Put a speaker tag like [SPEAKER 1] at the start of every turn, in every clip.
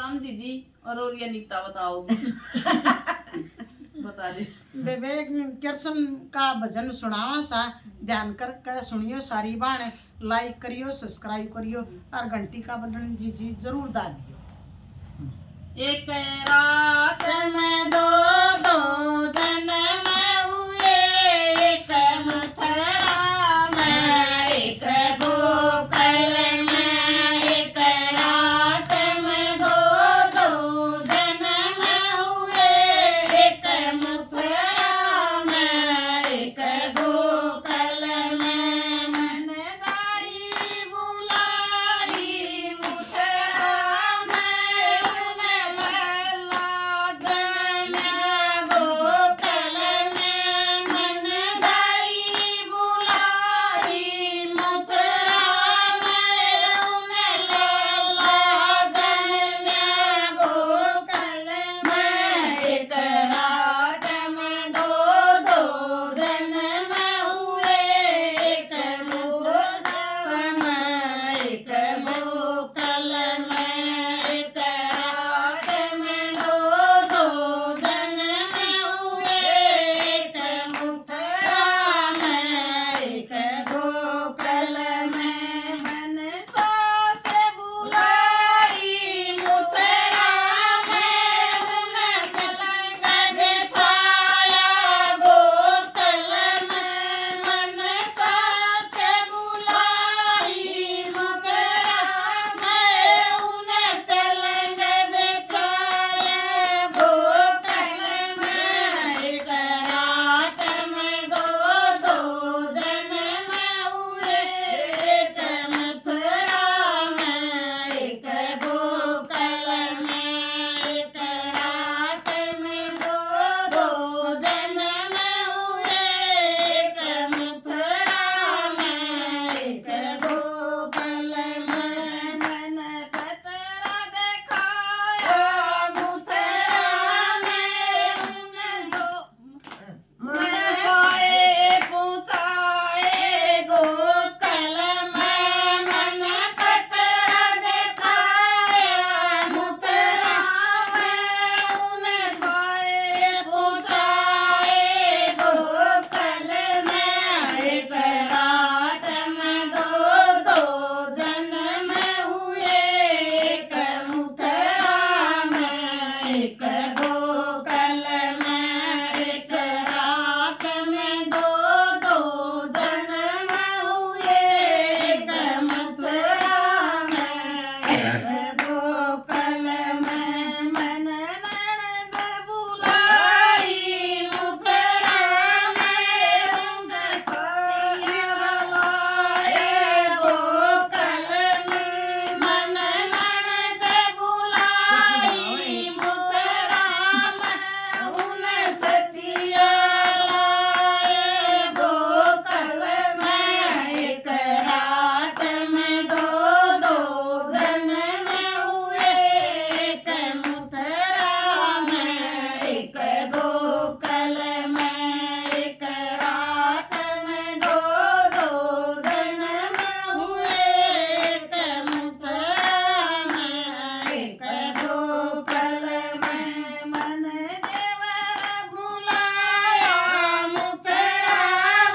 [SPEAKER 1] समझी जी। और ये नीता बताओगी। बता दे।
[SPEAKER 2] विवेक कृष्ण का भजन सुनावा सा, ध्यान कर सुनियो सारी बाण, लाइक करियो, सब्सक्राइब करियो और घंटी का बटन जी जी जरूर दाबियो।
[SPEAKER 1] एक रात में दो दो जन्म हुए, एक मथुरा में एक गोकुल में। एक रात में दो दो जन्म हुए, एक मथुरा में एक गोकुल में। मन दाई बुलाई मथुरा में, उन्हें लैला जन्म गोकुल में। मन दाई बुलाई मथुरा में, उन्हें लैला जन्म गोकुल में। एक रात में दो दो जन्म हुए, एक गोकुल में एक गोकुल में। एक रात में दो दो जन्म हुए, एक मथुरा में एक गोकुल में। मनसा से बुलाई मथुरा में, उन्हें पलंग बिछाया गोकुल में। मनसा से बुलाई मथुरा में, उन्हें पलंग बिछाया गोकुल में। एक रात में दो दो जन्म हुए, एक मथुरा में एक गोकुल में। एक रात में दो दो जन्म हुए, एक मथुरा में एक गोकुल में। मन पतरा दिखाया मथुरा में, उन दो मन पाए पहुँचाए गोकुल में। मन पतरा दिखाया मथुरा में, उन्हें पाए पहुँचाए गोकुल में। एक रात में दो दो जन्म हुए, एक मथुरा में एक गोकुल में। एक रात में दो दो जन्म हुए, एक मथुरा में एक गोकुल में। मन ननद बुलाई मथुरा में, उन्हें पतिया लाए गोकुल में। मन ननद बुलाई मथुरा में, उन्हें सतिया लाए गोकुल में। एक रात में दो दो जन्म हुए, एक मथुरा में एक गोकुल में। एक रात में दो दो जन्म हुए, एक मथुरा में एक गोकुल में। मन देवर बुलाया मथुरा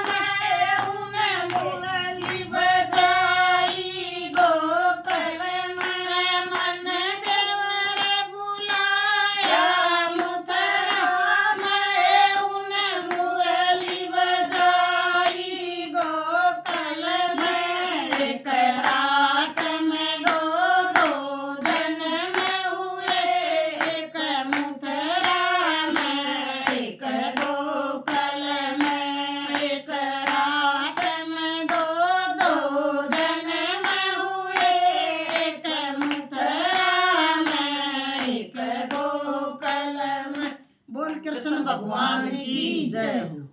[SPEAKER 1] में, उन्हें मुरली बजाई गोकुल में। मन देवर बुलाया मथुरा में, उन्हें मुरली बजाई गोकुल में। एक रात में दो दो जन्म हुए, एक मथुरा में एक गोकुल में। एक रात में दो दो जन्म हुए, एक मथुरा में एक गोकुल में।
[SPEAKER 2] बोल कृष्ण भगवान की जय हो।